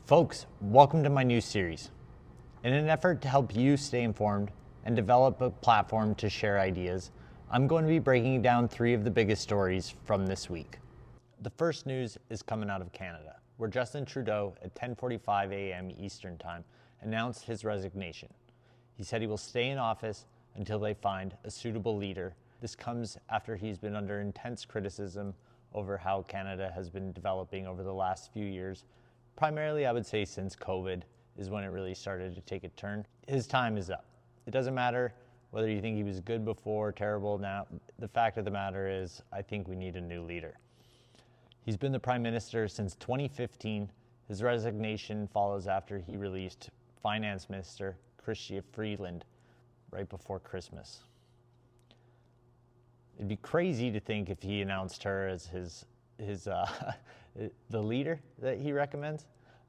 Folks, welcome to my new series. In an effort to help you stay informed and develop a platform to share ideas, I'm going to be breaking down 3 of the biggest stories from this week. The first news is coming out of Canada, where Justin Trudeau at 10:45 a.m. Eastern Time announced his resignation. He said he will stay in office until they find a suitable leader. This comes after he's been under intense criticism over how Canada has been developing over the last few years. Primarily, I would say since COVID is when it really started to take a turn. His time is up. It doesn't matter whether you think he was good before, terrible now. The fact of the matter is, I think we need a new leader. He's been the Prime Minister since 2015. His resignation follows after he released Finance Minister Chrystia Freeland right before Christmas. It'd be crazy to think if he announced her as his the leader that he recommends.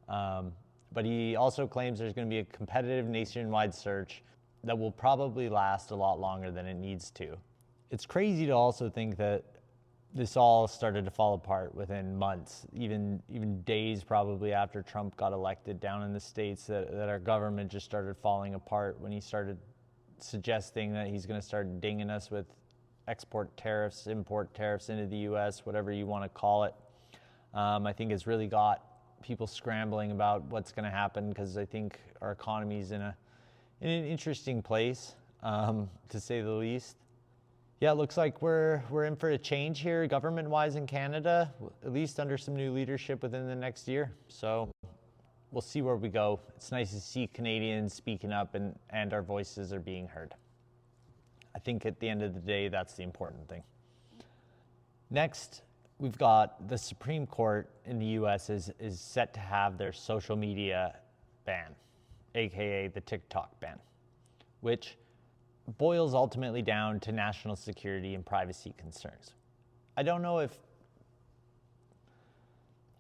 But he also claims there's going to be a competitive nationwide search that will probably last a lot longer than it needs to. It's crazy to also think that this all started to fall apart within months, even days probably after Trump got elected down in the States, that our government just started falling apart when he started suggesting that he's going to start dinging us with export tariffs, import tariffs into the U.S., whatever you want to call it. I think it's really got people scrambling about what's going to happen, because I think our economy is in an interesting place, to say the least. Yeah, it looks like we're in for a change here, government-wise in Canada, at least under some new leadership within the next year. So we'll see where we go. It's nice to see Canadians speaking up and our voices are being heard. I think at the end of the day, that's the important thing. Next, we've got the Supreme Court in the U.S. is set to have their social media ban, aka the TikTok ban, which boils ultimately down to national security and privacy concerns. I don't know if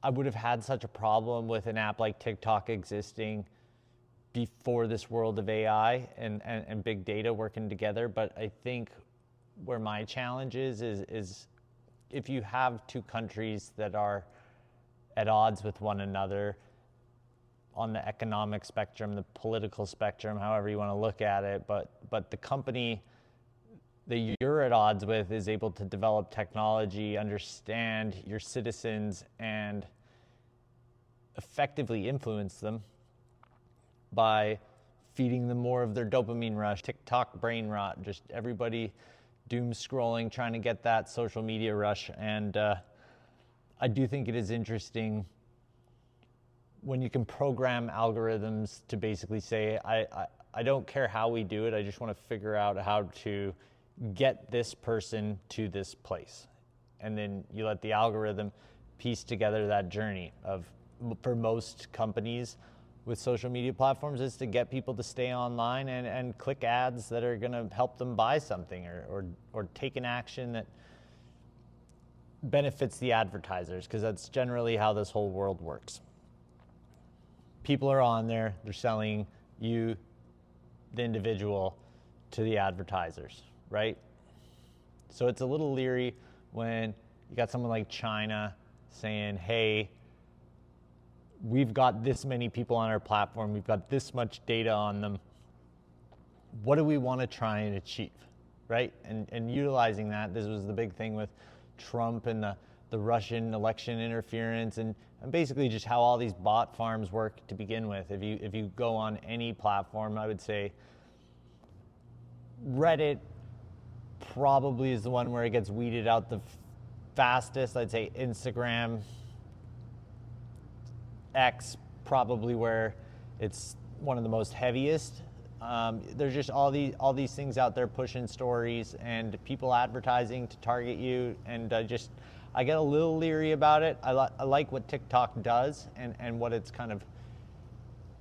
I would have had such a problem with an app like TikTok existing before this world of AI and big data working together, but I think where my challenge is if you have 2 countries that are at odds with one another on the economic spectrum, the political spectrum, however you want to look at it, but the company that you're at odds with is able to develop technology, understand your citizens, and effectively influence them by feeding them more of their dopamine rush, TikTok brain rot, just everybody doom scrolling, trying to get that social media rush. And I do think it is interesting when you can program algorithms to basically say, I don't care how we do it, I just want to figure out how to get this person to this place. And then you let the algorithm piece together that journey for most companies with social media platforms is to get people to stay online and click ads that are going to help them buy something or take an action that benefits the advertisers, because that's generally how this whole world works. People are on there, they're selling you, the individual, to the advertisers, right? So it's a little leery when you got someone like China saying, hey, we've got this many people on our platform, we've got this much data on them. What do we want to try and achieve, right? And utilizing that, this was the big thing with Trump and the Russian election interference and basically just how all these bot farms work to begin with. If you go on any platform, I would say Reddit probably is the one where it gets weeded out the fastest. I'd say Instagram, X, probably where it's one of the most heaviest. There's just all these things out there pushing stories and people advertising to target you, and I get a little leery about it. I like what TikTok does and what it's kind of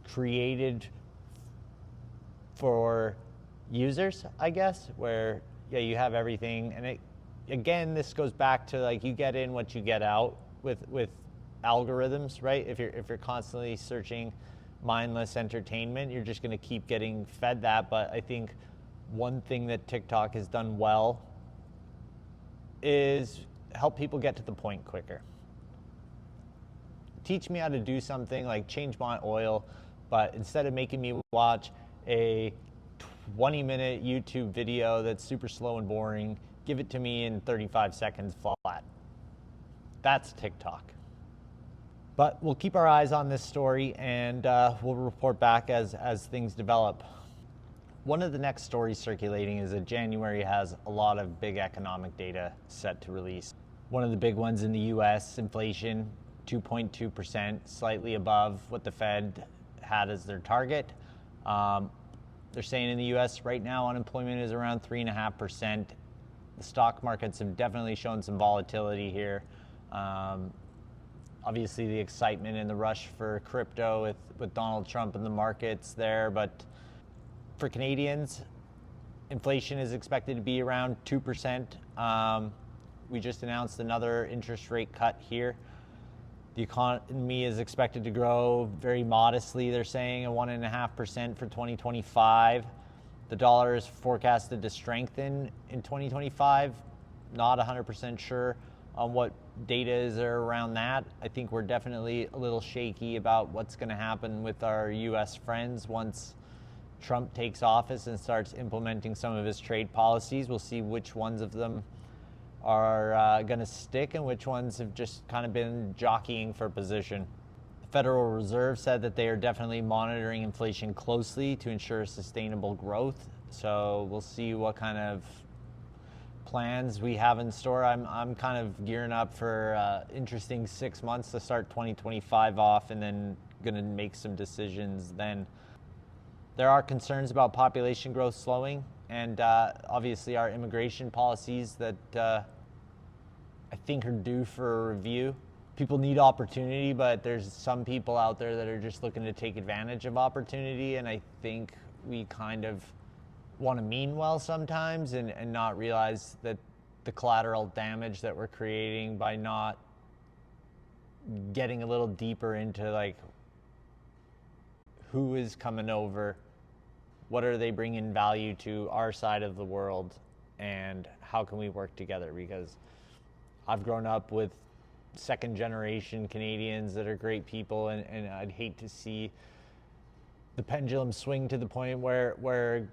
created for users, I guess, where you have everything, and again this goes back to like you get in what you get out with algorithms, right? If you're constantly searching mindless entertainment, you're just going to keep getting fed that. But I think one thing that TikTok has done well is help people get to the point quicker. teach me how to do something, like change my oil, but instead of making me watch a 20-minute YouTube video that's super slow and boring, give it to me in 35 seconds flat. That's TikTok. But we'll keep our eyes on this story, and we'll report back as things develop. One of the next stories circulating is that January has a lot of big economic data set to release. One of the big ones in the US, inflation, 2.2%, slightly above what the Fed had as their target. They're saying in the US right now unemployment is around 3.5%. The stock markets have definitely shown some volatility here. Obviously the excitement and the rush for crypto with Donald Trump in the markets there, but for Canadians, inflation is expected to be around 2%. We just announced another interest rate cut here. The economy is expected to grow very modestly. They're saying a 1.5% for 2025. The dollar is forecasted to strengthen in 2025. Not 100% sure on what data is there around that. I think we're definitely a little shaky about what's going to happen with our US friends once Trump takes office and starts implementing some of his trade policies. We'll see which ones of them are going to stick and which ones have just kind of been jockeying for position. The Federal Reserve said that they are definitely monitoring inflation closely to ensure sustainable growth. So we'll see what kind of plans we have in store. I'm kind of gearing up for interesting 6 months to start 2025 off, and then going to make some decisions then. There are concerns about population growth slowing, and obviously our immigration policies that I think are due for a review. People need opportunity, but there's some people out there that are just looking to take advantage of opportunity, and I think we kind of want to mean well sometimes and not realize that the collateral damage that we're creating by not getting a little deeper into like who is coming over, what are they bringing value to our side of the world, and how can we work together? Because I've grown up with second generation Canadians that are great people, and I'd hate to see the pendulum swing to the point where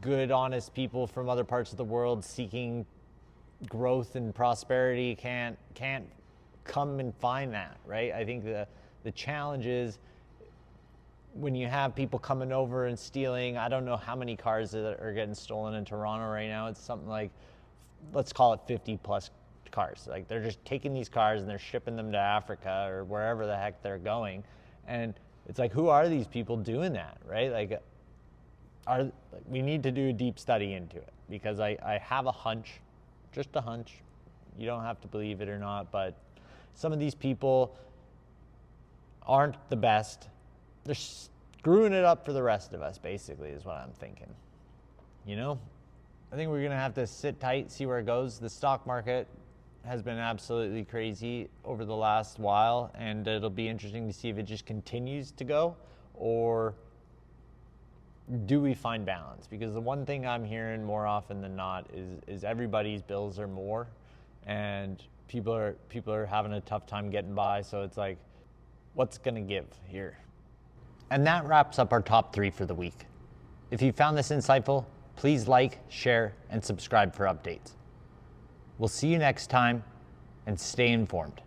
good, honest people from other parts of the world seeking growth and prosperity can't come and find that, right? I think the challenge is when you have people coming over and stealing. I don't know how many cars that are getting stolen in Toronto right now. It's something like, let's call it 50 plus cars. Like they're just taking these cars and they're shipping them to Africa or wherever the heck they're going. And it's like, who are these people doing that, right? Like, we need to do a deep study into it, because I have a hunch, just a hunch. You don't have to believe it or not, but some of these people aren't the best. They're screwing it up for the rest of us, basically, is what I'm thinking. You know, I think we're going to have to sit tight, see where it goes. The stock market has been absolutely crazy over the last while, and it'll be interesting to see if it just continues to go, or do we find balance? Because the one thing I'm hearing more often than not is everybody's bills are more, and people are having a tough time getting by. So it's like, what's going to give here? And that wraps up our top 3 for the week. If you found this insightful, please like, share, and subscribe for updates. We'll see you next time, and stay informed.